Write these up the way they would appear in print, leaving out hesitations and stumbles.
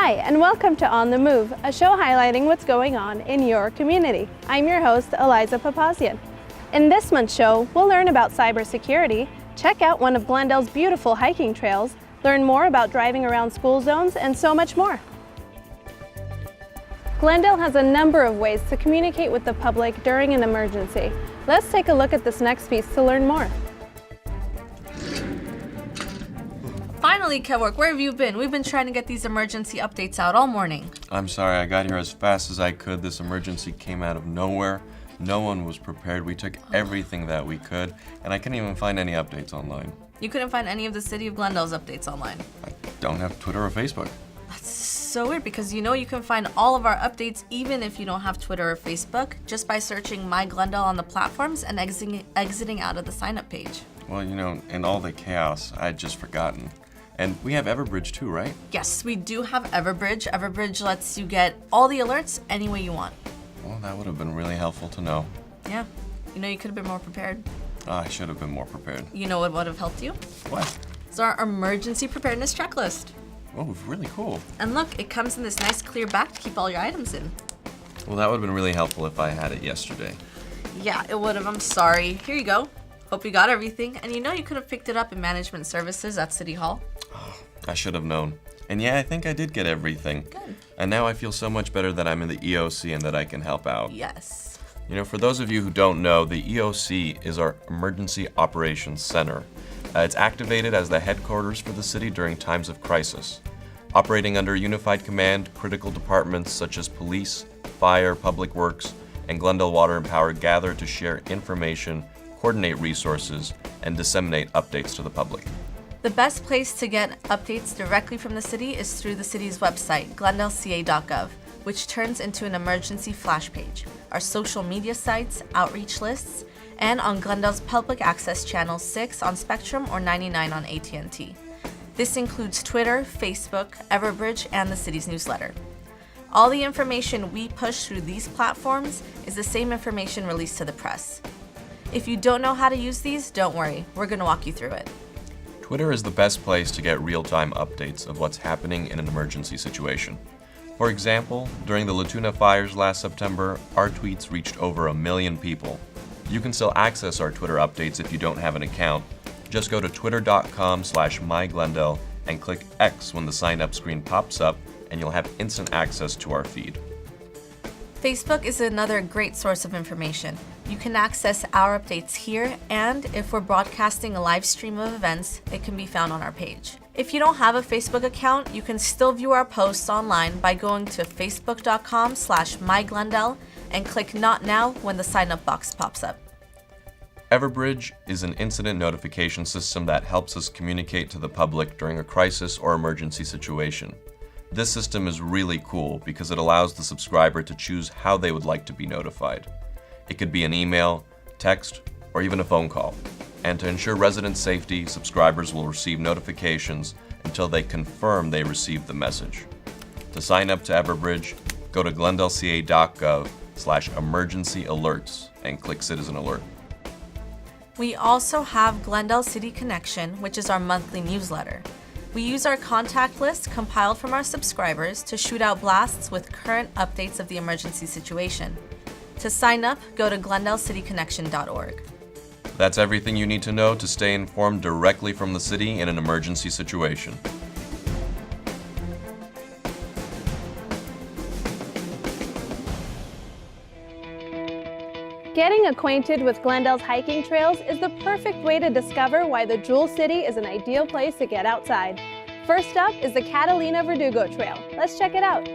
Hi, and welcome to On the Move, a show highlighting what's going on in your community. I'm your host, Eliza Papazian. In this month's show, we'll learn about cybersecurity, check out one of Glendale's beautiful hiking trails, learn more about driving around school zones, and so much more. Glendale has a number of ways to communicate with the public during an emergency. Let's take a look at this next piece to learn more. Finally, Kevork, where have you been? We've been trying to get these emergency updates out all morning. I'm sorry, I got here as fast as I could. This emergency came out of nowhere. No one was prepared. We took everything that we could, and I couldn't even find any updates online. You couldn't find any of the City of Glendale's updates online? I don't have Twitter or Facebook. That's so weird because you can find all of our updates even if you don't have Twitter or Facebook just by searching MyGlendale on the platforms and exiting out of the sign-up page. Well, in all the chaos, I'd just forgotten. And we have Everbridge too, right? Yes, we do have Everbridge. Everbridge lets you get all the alerts any way you want. Well, that would have been really helpful to know. Yeah. You could have been more prepared. I should have been more prepared. You know what would have helped you? What? It's our emergency preparedness checklist. Oh, really cool. And look, it comes in this nice clear bag to keep all your items in. Well, that would have been really helpful if I had it yesterday. Yeah, it would have. I'm sorry. Here you go. Hope you got everything. And you could have picked it up in management services at City Hall. Oh, I should have known. And yeah, I think I did get everything. Good. And now I feel so much better that I'm in the EOC and that I can help out. Yes. For those of you who don't know, the EOC is our Emergency Operations Center. It's activated as the headquarters for the city during times of crisis. Operating under unified command, critical departments such as police, fire, public works, and Glendale Water and Power gather to share information, coordinate resources, and disseminate updates to the public. The best place to get updates directly from the city is through the city's website, glendaleca.gov, which turns into an emergency flash page, our social media sites, outreach lists, and on Glendale's public access channel 6 on Spectrum or 99 on AT&T. This includes Twitter, Facebook, Everbridge, and the city's newsletter. All the information we push through these platforms is the same information released to the press. If you don't know how to use these, don't worry, we're going to walk you through it. Twitter is the best place to get real-time updates of what's happening in an emergency situation. For example, during the Latuna fires last September, our tweets reached over 1 million people. You can still access our Twitter updates if you don't have an account. Just go to twitter.com/MyGlendale and click X when the sign-up screen pops up, and you'll have instant access to our feed. Facebook is another great source of information. You can access our updates here, and if we're broadcasting a live stream of events, it can be found on our page. If you don't have a Facebook account, you can still view our posts online by going to facebook.com/MyGlendale and click Not Now when the sign-up box pops up. Everbridge is an incident notification system that helps us communicate to the public during a crisis or emergency situation. This system is really cool because it allows the subscriber to choose how they would like to be notified. It could be an email, text, or even a phone call. And to ensure resident safety, subscribers will receive notifications until they confirm they received the message. To sign up to Everbridge, go to glendaleca.gov/emergency alerts and click Citizen Alert. We also have Glendale City Connection, which is our monthly newsletter. We use our contact list compiled from our subscribers to shoot out blasts with current updates of the emergency situation. To sign up, go to glendalecityconnection.org. That's everything you need to know to stay informed directly from the city in an emergency situation. Getting acquainted with Glendale's hiking trails is the perfect way to discover why the Jewel City is an ideal place to get outside. First up is the Catalina Verdugo Trail. Let's check it out.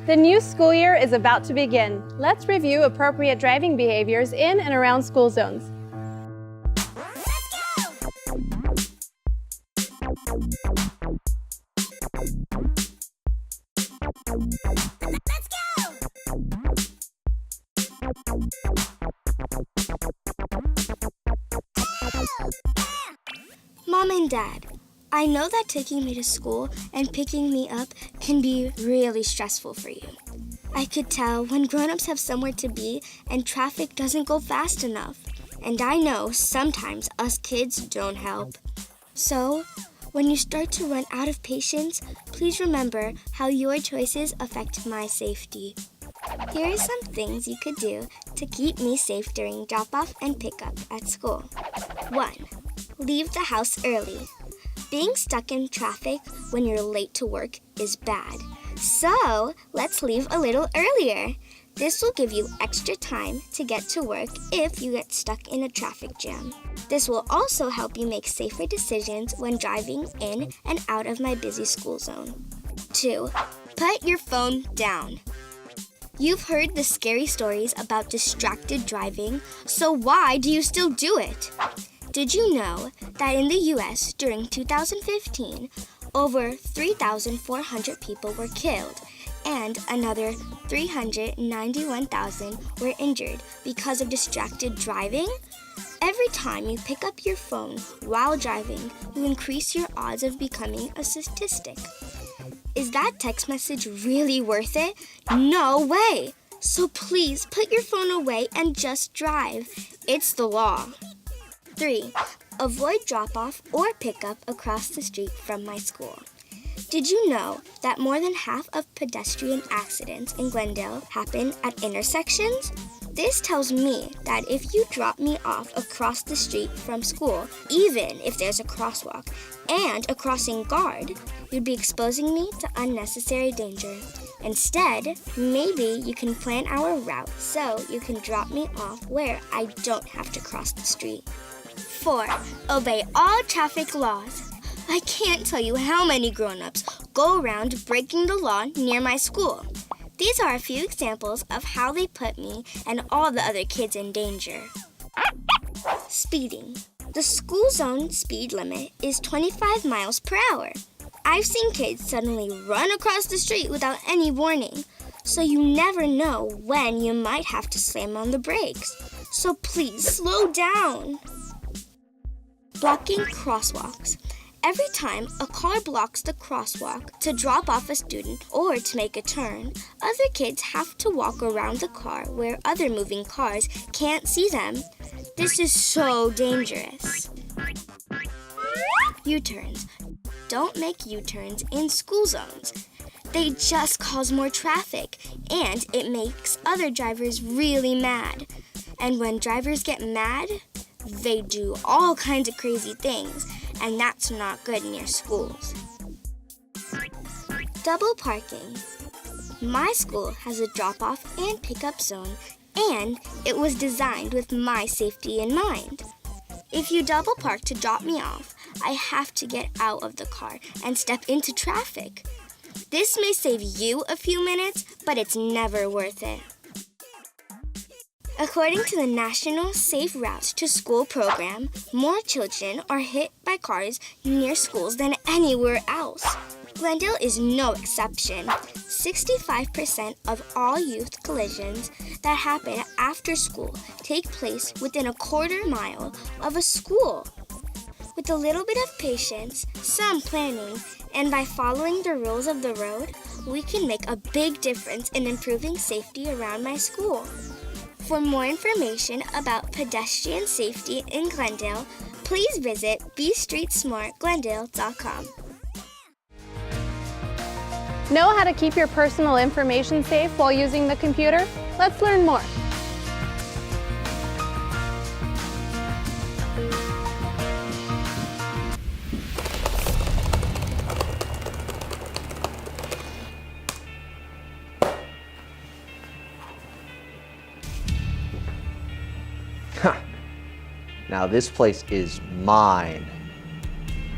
The new school year is about to begin. Let's review appropriate driving behaviors in and around school zones. Mom and Dad, I know that taking me to school and picking me up can be really stressful for you. I could tell when grown-ups have somewhere to be and traffic doesn't go fast enough. And I know sometimes us kids don't help. So, when you start to run out of patience, please remember how your choices affect my safety. Here are some things you could do to keep me safe during drop-off and pickup at school. 1. Leave the house early. Being stuck in traffic when you're late to work is bad. So, let's leave a little earlier. This will give you extra time to get to work if you get stuck in a traffic jam. This will also help you make safer decisions when driving in and out of my busy school zone. 2. Put your phone down. You've heard the scary stories about distracted driving, so why do you still do it? Did you know that in the US during 2015, over 3,400 people were killed and another 391,000 were injured because of distracted driving? Every time you pick up your phone while driving, you increase your odds of becoming a statistic. Is that text message really worth it? No way! So please put your phone away and just drive. It's the law. 3. Avoid drop-off or pickup across the street from my school. Did you know that more than half of pedestrian accidents in Glendale happen at intersections? This tells me that if you drop me off across the street from school, even if there's a crosswalk and a crossing guard, you'd be exposing me to unnecessary danger. Instead, maybe you can plan our route so you can drop me off where I don't have to cross the street. 4. Obey all traffic laws. I can't tell you how many grown-ups go around breaking the law near my school. These are a few examples of how they put me and all the other kids in danger. Speeding. The school zone speed limit is 25 miles per hour. I've seen kids suddenly run across the street without any warning, so you never know when you might have to slam on the brakes. So please slow down. Blocking crosswalks. Every time a car blocks the crosswalk to drop off a student or to make a turn, other kids have to walk around the car where other moving cars can't see them. This is so dangerous. U-turns. Don't make U-turns in school zones. They just cause more traffic, and it makes other drivers really mad. And when drivers get mad, they do all kinds of crazy things, and that's not good near schools. Double parking. My school has a drop-off and pickup zone, and it was designed with my safety in mind. If you double park to drop me off, I have to get out of the car and step into traffic. This may save you a few minutes, but it's never worth it. According to the National Safe Routes to School program, more children are hit by cars near schools than anywhere else. Glendale is no exception. 65% of all youth collisions that happen after school take place within a quarter mile of a school. With a little bit of patience, some planning, and by following the rules of the road, we can make a big difference in improving safety around my school. For more information about pedestrian safety in Glendale, please visit bstreetsmartglendale.com. Know how to keep your personal information safe while using the computer? Let's learn more. Now this place is mine,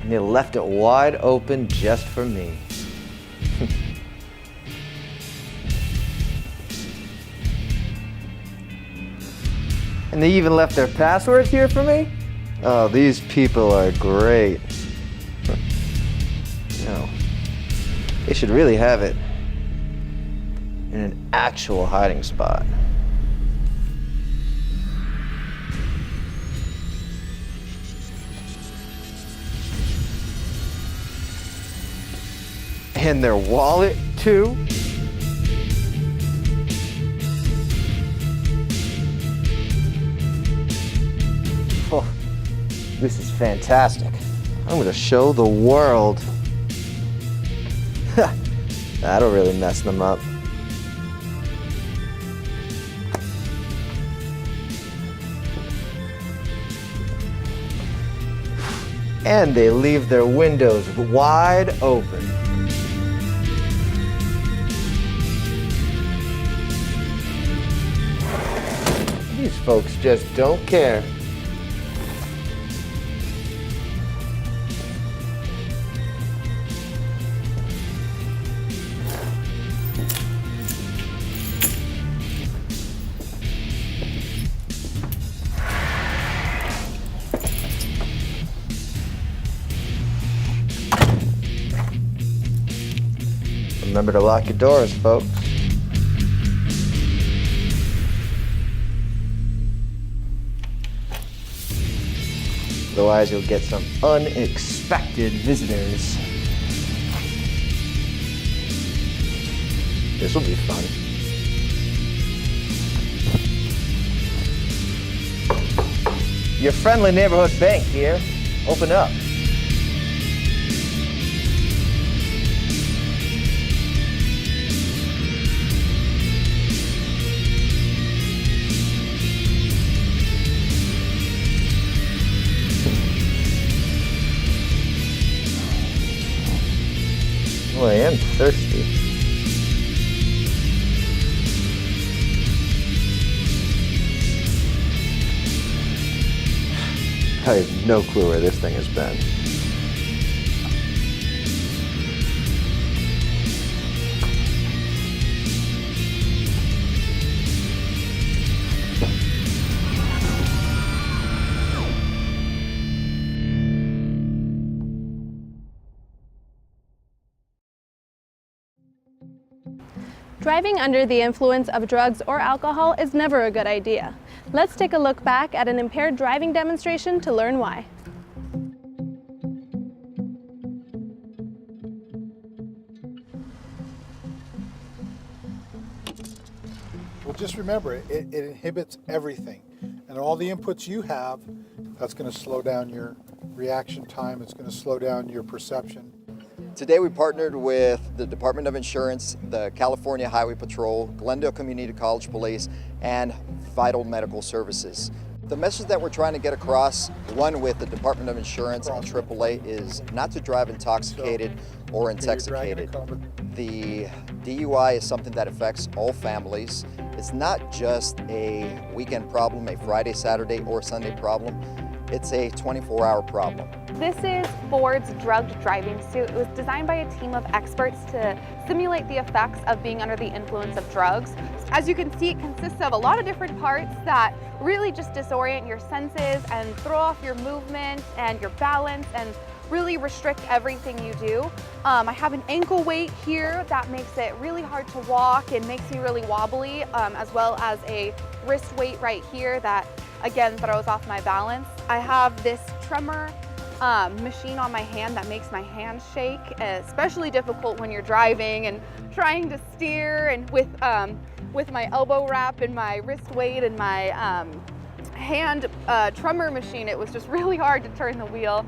and they left it wide open just for me. And they even left their passwords here for me? Oh, these people are great. No. They should really have it in an actual hiding spot. And their wallet, too? Oh, this is fantastic. I'm gonna show the world. That'll really mess them up. And they leave their windows wide open. These folks just don't care. Remember to lock your doors, folks. Otherwise, you'll get some unexpected visitors. This will be fun. Your friendly neighborhood bank here. Open up. Oh, I am thirsty. I have no clue where this thing has been. Driving under the influence of drugs or alcohol is never a good idea. Let's take a look back at an impaired driving demonstration to learn why. Well, just remember, it inhibits everything. And all the inputs you have, that's going to slow down your reaction time, it's going to slow down your perception. Today we partnered with the Department of Insurance, the California Highway Patrol, Glendale Community College Police, and Vital Medical Services. The message that we're trying to get across, one with the Department of Insurance and AAA, is not to drive intoxicated or intoxicated. The DUI is something that affects all families. It's not just a weekend problem, a Friday, Saturday, or Sunday problem. It's a 24-hour problem. This is Ford's drugged driving suit. It was designed by a team of experts to simulate the effects of being under the influence of drugs. As you can see, it consists of a lot of different parts that really just disorient your senses and throw off your movement and your balance and really restrict everything you do. I have an ankle weight here that makes it really hard to walk and makes me really wobbly, as well as a wrist weight right here that again throws off my balance. I have this tremor machine on my hand that makes my hands shake, especially difficult when you're driving and trying to steer, and with my elbow wrap and my wrist weight and my hand tremor machine, it was just really hard to turn the wheel.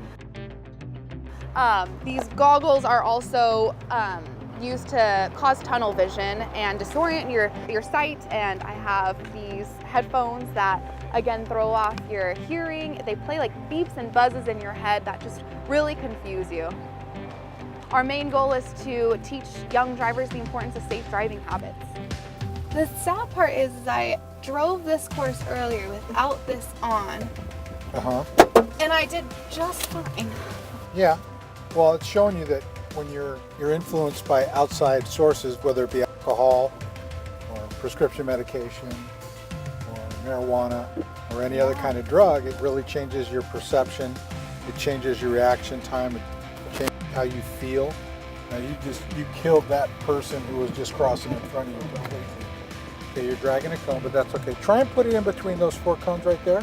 These goggles are also used to cause tunnel vision and disorient your sight, and I have these headphones that again throw off your hearing. They play like beeps and buzzes in your head that just really confuse you. Our main goal is to teach young drivers the importance of safe driving habits. The sad part is I drove this course earlier without this on, and I did just fine. Yeah, well, it's showing you that when you're influenced by outside sources, whether it be alcohol or prescription medication or marijuana or any other kind of drug, it really changes your perception, it changes your reaction time, it changes how you feel. Now you killed that person who was just crossing in front of you completely. Okay, you're dragging a cone, but that's okay. Try and put it in between those 4 cones right there.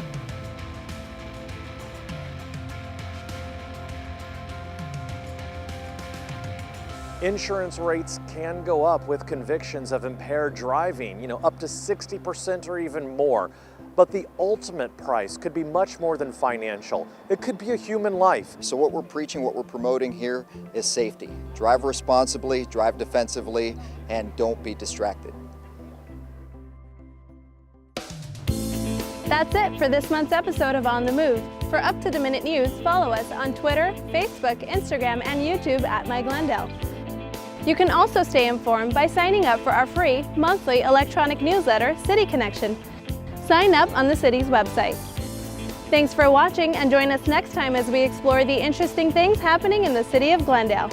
Insurance rates can go up with convictions of impaired driving, up to 60% or even more. But the ultimate price could be much more than financial. It could be a human life. So what we're preaching, what we're promoting here is safety. Drive responsibly, drive defensively, and don't be distracted. That's it for this month's episode of On the Move. For up-to-the-minute news, follow us on Twitter, Facebook, Instagram, and YouTube at MyGlendale. You can also stay informed by signing up for our free monthly electronic newsletter, City Connection. Sign up on the city's website. Thanks for watching, and join us next time as we explore the interesting things happening in the city of Glendale.